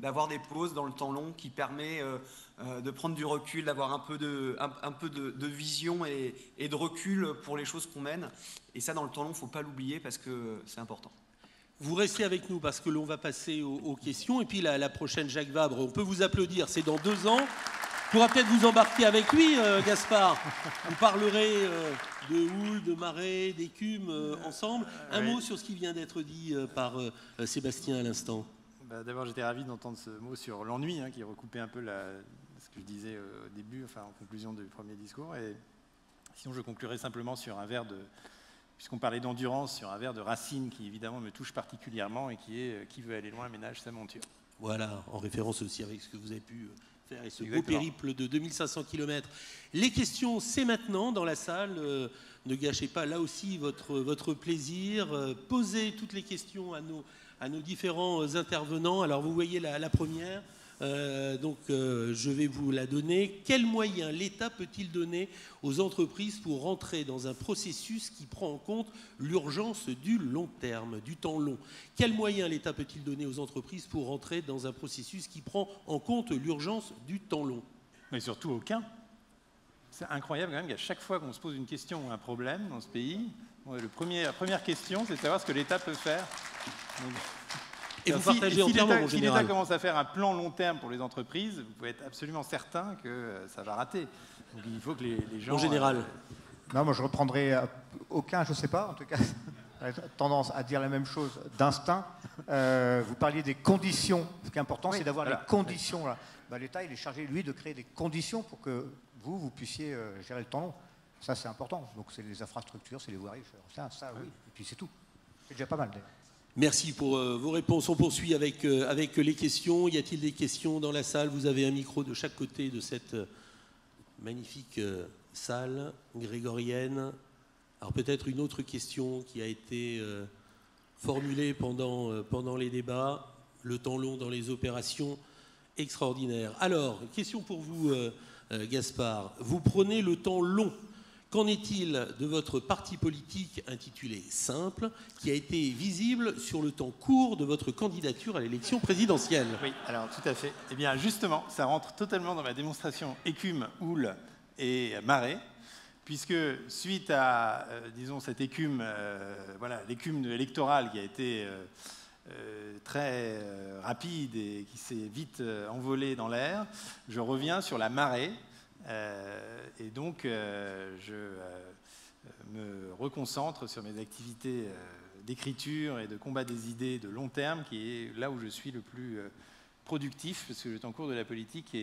d'avoir des pauses dans le temps long qui permet de prendre du recul, d'avoir un peu de vision et de recul pour les choses qu'on mène. Et ça, dans le temps long, il ne faut pas l'oublier parce que c'est important. Vous restez avec nous parce que l'on va passer aux questions. Et puis la prochaine, Jacques Vabre, on peut vous applaudir, c'est dans 2 ans. On pourra peut-être vous embarquer avec lui, Gaspard. Vous parlerez de houle, de marée, d'écume ensemble. Un mot sur ce qui vient d'être dit par Sébastien à l'instant. D'abord, j'étais ravi d'entendre ce mot sur l'ennui, qui recoupait un peu ce que je disais au début, enfin en conclusion du premier discours. Et sinon, je conclurai simplement sur un vers puisqu'on parlait d'endurance, sur un vers de Racine qui évidemment me touche particulièrement et qui est « Qui veut aller loin ménage sa monture ». Voilà, en référence aussi avec ce que vous avez pu faire et ce beau périple de 2500 km. Les questions, c'est maintenant dans la salle. Ne gâchez pas là aussi votre plaisir. Posez toutes les questions à nos différents intervenants. Alors vous voyez la première. Je vais vous la donner. Quels moyens l'État peut-il donner aux entreprises pour rentrer dans un processus qui prend en compte l'urgence du long terme, du temps long? Quels moyens l'État peut-il donner aux entreprises pour rentrer dans un processus qui prend en compte l'urgence du temps long? Mais surtout aucun. C'est incroyable quand même qu'à chaque fois qu'on se pose une question ou un problème dans ce pays, la première question, c'est de savoir ce que l'État peut faire. Donc, et vous partagez entièrement, mon général. Si l'État commence à faire un plan long terme pour les entreprises, vous pouvez être absolument certain que ça va rater. Donc il faut que les gens... En général. Non, moi je reprendrai aucun, je ne sais pas, en tout cas, tendance à dire la même chose d'instinct. Vous parliez des conditions. Ce qui est important, c'est d'avoir les conditions. Là. L'État, il est chargé, lui, de créer des conditions pour que vous puissiez gérer le temps long. Ça, c'est important. Donc c'est les infrastructures, c'est les voiries. Ça oui. Et puis c'est tout. C'est déjà pas mal, d'ailleurs. Merci pour vos réponses. On poursuit avec les questions. Y a-t-il des questions dans la salle? Vous avez un micro de chaque côté de cette magnifique salle grégorienne. Alors peut-être une autre question qui a été formulée pendant les débats. Le temps long dans les opérations extraordinaires. Alors, question pour vous, Gaspard. Vous prenez le temps long. Qu'en est-il de votre parti politique intitulé Simple, qui a été visible sur le temps court de votre candidature à l'élection présidentielle? Oui, alors tout à fait. Eh bien justement, ça rentre totalement dans ma démonstration écume, houle et marée, puisque suite à, disons, cette écume, l'écume électorale qui a été très rapide et qui s'est vite envolée dans l'air, je reviens sur la marée. Et donc, je me reconcentre sur mes activités d'écriture et de combat des idées de long terme, qui est là où je suis le plus productif, parce que le temps court de la politique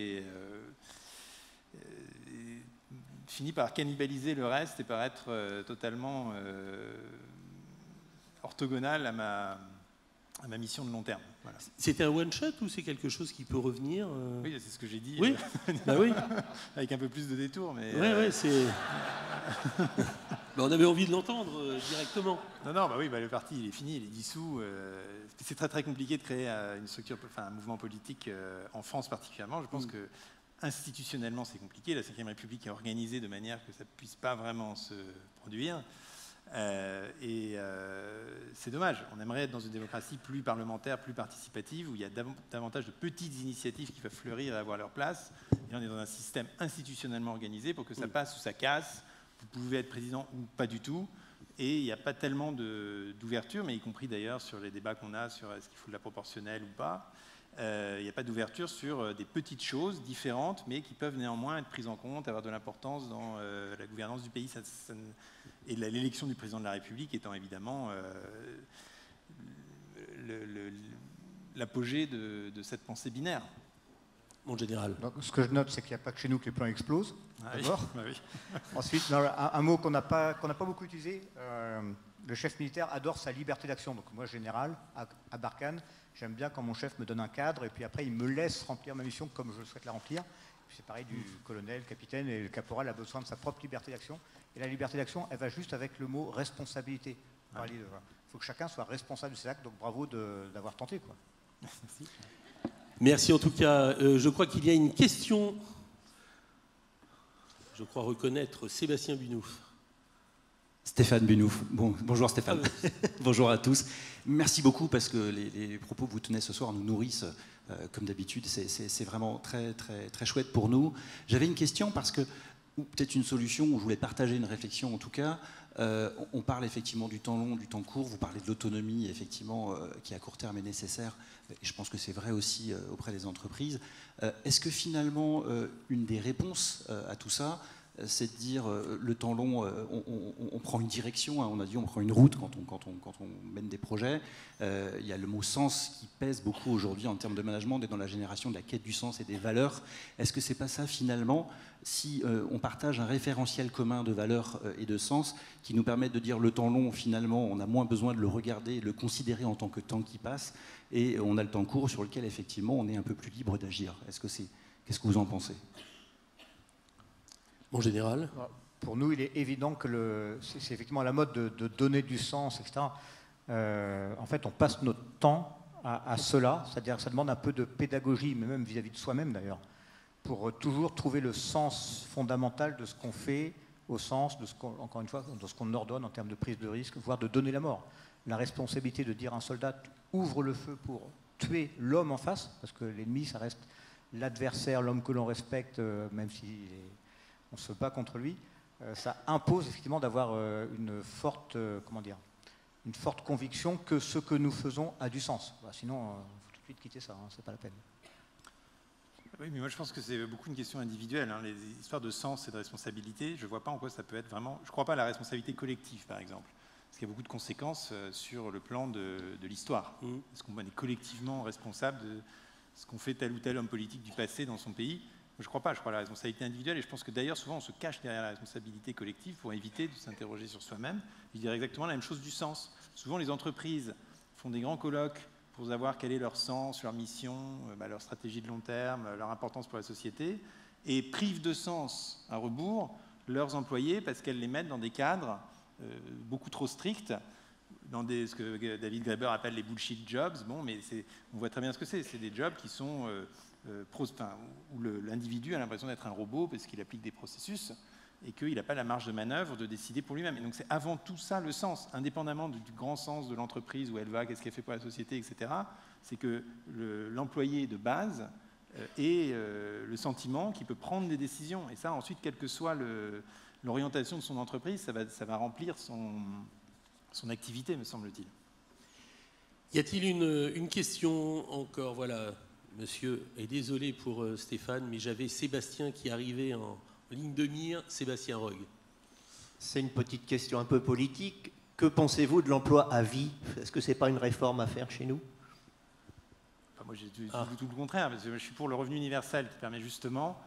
finit par cannibaliser le reste et par être totalement orthogonal à ma mission de long terme. Voilà. C'était un one-shot ou c'est quelque chose qui peut revenir Oui, c'est ce que j'ai dit. Oui, oui. Avec un peu plus de détours, mais... Oui, c'est... on avait envie de l'entendre directement. Non, le parti, il est fini, il est dissous. C'est très, très compliqué de créer une structure, un mouvement politique en France particulièrement. Je pense que institutionnellement, c'est compliqué. La Ve République est organisée de manière que ça ne puisse pas vraiment se produire. C'est dommage. On aimerait être dans une démocratie plus parlementaire, plus participative, où il y a davantage de petites initiatives qui peuvent fleurir et avoir leur place. Et on est dans un système institutionnellement organisé pour que ça passe ou ça casse. Vous pouvez être président ou pas du tout. Et il n'y a pas tellement d'ouverture, mais y compris d'ailleurs sur les débats qu'on a sur est-ce qu'il faut de la proportionnelle ou pas. Il n'y a pas d'ouverture sur des petites choses différentes, mais qui peuvent néanmoins être prises en compte, avoir de l'importance dans la gouvernance du pays. Et l'élection du président de la République étant évidemment l'apogée de cette pensée binaire. Mon général. Donc, ce que je note, c'est qu'il n'y a pas que chez nous que les plans explosent. D'abord. Oui. Ensuite, un mot qu'on n'a pas beaucoup utilisé. Le chef militaire adore sa liberté d'action. Donc moi, général, à Barkhane, j'aime bien quand mon chef me donne un cadre et puis après, il me laisse remplir ma mission comme je souhaite la remplir. C'est pareil du colonel, capitaine, et le caporal a besoin de sa propre liberté d'action. Et la liberté d'action, elle va juste avec le mot responsabilité. Il faut que chacun soit responsable de ses actes, donc bravo d'avoir tenté, quoi. Merci. Merci en tout cas. Je crois qu'il y a une question je crois reconnaître Sébastien Bunouf. Stéphane Bunouf. Bonjour Stéphane. Bonjour à tous. Merci beaucoup parce que les propos que vous tenez ce soir nous nourrissent comme d'habitude. C'est vraiment très, très, très chouette pour nous. J'avais une question parce que, ou peut-être une solution, où je voulais partager une réflexion en tout cas. On parle effectivement du temps long, du temps court. Vous parlez de l'autonomie effectivement qui à court terme est nécessaire. Et je pense que c'est vrai aussi auprès des entreprises. Est-ce que finalement une des réponses à tout ça, c'est de dire le temps long, on prend une direction, hein, on a dit on prend une route quand on mène des projets. Il y a le mot sens qui pèse beaucoup aujourd'hui en termes de management et dans la génération de la quête du sens et des valeurs. Est-ce que c'est pas ça finalement, si on partage un référentiel commun de valeurs et de sens qui nous permettent de dire le temps long, finalement, on a moins besoin de le regarder et de le considérer en tant que temps qui passe, et on a le temps court sur lequel effectivement on est un peu plus libre d'agir. Qu'est-ce que vous en pensez ? En général, pour nous, il est évident que c'est effectivement la mode de donner du sens, etc. En fait, on passe notre temps à cela, c'est-à-dire que ça demande un peu de pédagogie, mais même vis-à-vis de soi-même d'ailleurs, pour toujours trouver le sens fondamental de ce qu'on fait, au sens de ce qu'on, encore une fois, de ce qu'on ordonne en termes de prise de risque, voire de donner la mort. La responsabilité de dire à un soldat ouvre le feu pour tuer l'homme en face, parce que l'ennemi, ça reste l'adversaire, l'homme que l'on respecte, même si on se bat contre lui, ça impose effectivement d'avoir une forte conviction que ce que nous faisons a du sens. Sinon, il faut tout de suite quitter ça, hein, c'est pas la peine. Oui, mais moi je pense que c'est beaucoup une question individuelle. Hein. Les histoires de sens et de responsabilité, je ne vois pas en quoi ça peut être vraiment... Je ne crois pas à la responsabilité collective, par exemple. Parce qu'il y a beaucoup de conséquences sur le plan de l'histoire. Est-ce qu'on est collectivement responsable de ce qu'ont fait tel ou tel homme politique du passé dans son pays ? Je ne crois pas, je crois à la responsabilité individuelle, et je pense que d'ailleurs souvent on se cache derrière la responsabilité collective pour éviter de s'interroger sur soi-même. Je dirais exactement la même chose du sens. Souvent les entreprises font des grands colloques pour savoir quel est leur sens, leur mission, leur stratégie de long terme, leur importance pour la société, et privent de sens à rebours leurs employés parce qu'elles les mettent dans des cadres beaucoup trop stricts, dans ce que David Graeber appelle les bullshit jobs. Bon, mais on voit très bien ce que c'est. C'est des jobs qui sont... où l'individu a l'impression d'être un robot parce qu'il applique des processus et qu'il n'a pas la marge de manœuvre de décider pour lui-même. Et donc c'est avant tout ça le sens, indépendamment du grand sens de l'entreprise, où elle va, qu'est-ce qu'elle fait pour la société, etc. C'est que l'employé de base ait le sentiment qu'il peut prendre des décisions. Et ça, ensuite, quelle que soit l'orientation de son entreprise, ça va remplir son activité, me semble-t-il. Y a-t-il une question encore ? Voilà. Monsieur, et désolé pour Stéphane, mais j'avais Sébastien qui arrivait en ligne de mire, Sébastien Rogue. C'est une petite question un peu politique. Que pensez-vous de l'emploi à vie ? Est-ce que ce n'est pas une réforme à faire chez nous ? Enfin, moi, j'ai tout le contraire, parce que je suis pour le revenu universel qui permet justement...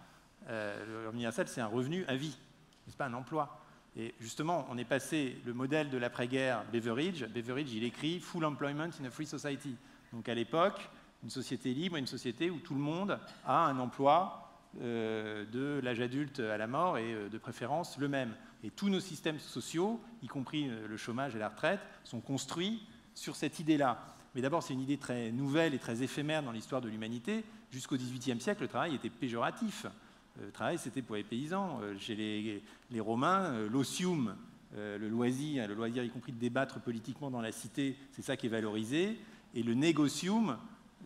le revenu universel, c'est un revenu à vie, c'est pas un emploi. Et justement, on est passé le modèle de l'après-guerre Beveridge. Beveridge, il écrit « Full employment in a free society ». Donc à l'époque... une société libre, une société où tout le monde a un emploi de l'âge adulte à la mort et de préférence le même. Et tous nos systèmes sociaux, y compris le chômage et la retraite, sont construits sur cette idée-là. Mais d'abord, c'est une idée très nouvelle et très éphémère dans l'histoire de l'humanité. Jusqu'au XVIIIe siècle, le travail était péjoratif. Le travail, c'était pour les paysans. Chez les Romains, l'otium, le loisir, y compris de débattre politiquement dans la cité, c'est ça qui est valorisé. Et le negotium,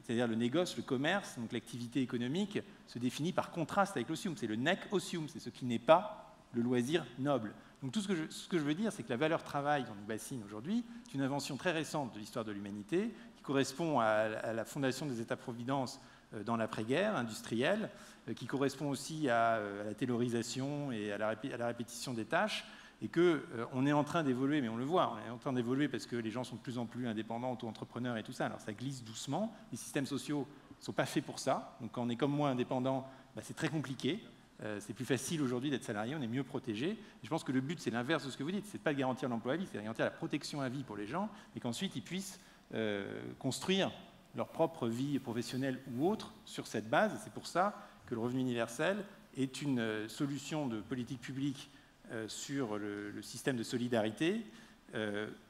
c'est-à-dire le négoce, le commerce, donc l'activité économique, se définit par contraste avec l'osium. C'est le nec osium, c'est ce qui n'est pas le loisir noble. Donc tout ce que je veux dire, c'est que la valeur travail dont nous bassine aujourd'hui est une invention très récente de l'histoire de l'humanité, qui correspond à la fondation des États-providence dans l'après-guerre industrielle, qui correspond aussi à la taylorisation et à la répétition des tâches, et qu'on est en train d'évoluer, mais on le voit, on est en train d'évoluer parce que les gens sont de plus en plus indépendants, auto-entrepreneurs et tout ça, alors ça glisse doucement, les systèmes sociaux ne sont pas faits pour ça, donc quand on est comme moi indépendant, c'est très compliqué, c'est plus facile aujourd'hui d'être salarié, on est mieux protégé, et je pense que le but c'est l'inverse de ce que vous dites, c'est de pas garantir l'emploi à vie, c'est de garantir la protection à vie pour les gens, et qu'ensuite ils puissent construire leur propre vie professionnelle ou autre sur cette base, et c'est pour ça que le revenu universel est une solution de politique publique sur le système de solidarité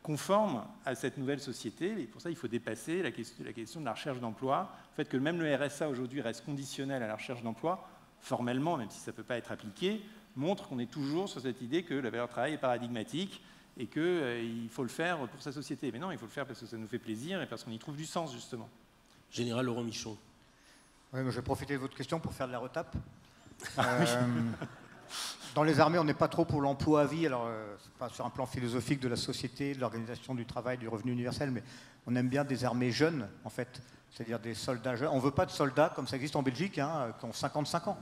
conforme à cette nouvelle société. Et pour ça, il faut dépasser la question de la recherche d'emploi. Le fait que même le RSA aujourd'hui reste conditionnel à la recherche d'emploi, formellement, même si ça ne peut pas être appliqué, montre qu'on est toujours sur cette idée que la valeur travail est paradigmatique et qu'il faut le faire pour sa société. Mais non, il faut le faire parce que ça nous fait plaisir et parce qu'on y trouve du sens, justement. Général Laurent Michon. Oui, je vais profiter de votre question pour faire de la retape. Dans les armées, on n'est pas trop pour l'emploi à vie. Alors, c'est pas sur un plan philosophique de la société, de l'organisation du travail, du revenu universel, mais on aime bien des armées jeunes, en fait. C'est-à-dire des soldats jeunes. On ne veut pas de soldats, comme ça existe en Belgique, hein, qui ont 55 ans.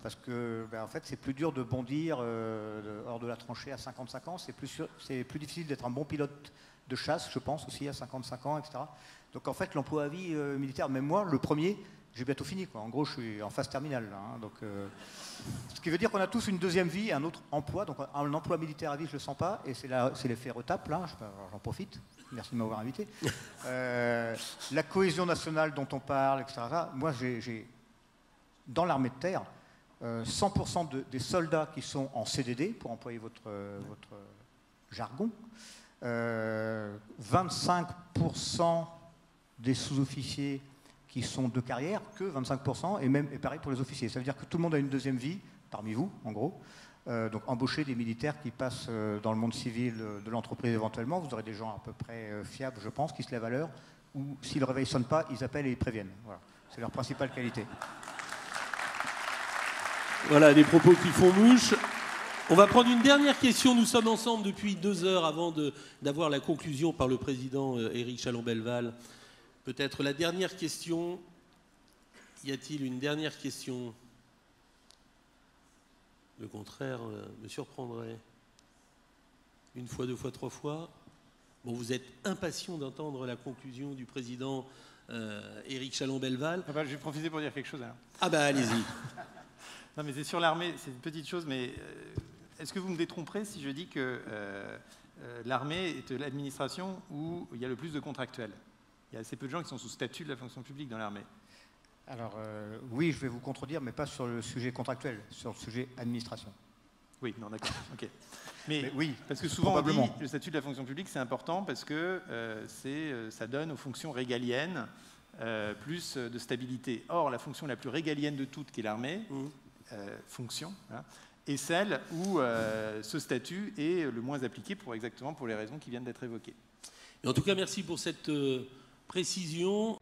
Parce que, en fait, c'est plus dur de bondir hors de la tranchée à 55 ans. C'est plus difficile d'être un bon pilote de chasse, je pense, aussi à 55 ans, etc. Donc, en fait, l'emploi à vie militaire, même moi, le premier, j'ai bientôt fini, quoi. En gros, je suis en phase terminale, là, hein, donc, ce qui veut dire qu'on a tous une deuxième vie, un autre emploi. Donc, un emploi militaire à vie, je ne le sens pas. Et c'est l'effet retape, là. J'en profite. Merci de m'avoir invité. La cohésion nationale dont on parle, etc. Moi, dans l'armée de terre, 100% des soldats qui sont en CDD, pour employer votre jargon, 25% des sous-officiers qui sont de carrière, que 25%, et pareil pour les officiers. Ça veut dire que tout le monde a une deuxième vie, parmi vous, en gros. Donc embaucher des militaires qui passent dans le monde civil de l'entreprise éventuellement, vous aurez des gens à peu près fiables, je pense, qui se lèvent à l'heure, ou si le réveil ne sonne pas, ils appellent et ils préviennent. Voilà. C'est leur principale qualité. Voilà, des propos qui font mouche. On va prendre une dernière question. Nous sommes ensemble depuis 2 heures avant d'avoir la conclusion par le président Éric Chalon-Belval. Peut-être la dernière question. Y a-t-il une dernière question? Le contraire me surprendrait. 1 fois, 2 fois, 3 fois. Bon, vous êtes impatient d'entendre la conclusion du président Éric Chalon-Belval. Ah bah, je vais profiter pour dire quelque chose alors. Ah bah allez-y. Non mais c'est sur l'armée, c'est une petite chose, mais est-ce que vous me détromperez si je dis que l'armée est l'administration où il y a le plus de contractuels? Il y a assez peu de gens qui sont sous statut de la fonction publique dans l'armée. Alors, oui, je vais vous contredire, mais pas sur le sujet contractuel, sur le sujet administration. Oui, non, d'accord, ok. Mais oui, parce que souvent on dit le statut de la fonction publique, c'est important parce que ça donne aux fonctions régaliennes plus de stabilité. Or, la fonction la plus régalienne de toutes, qui est l'armée, fonction, hein, est celle où ce statut est le moins appliqué exactement pour les raisons qui viennent d'être évoquées. Et en tout cas, merci pour cette précision.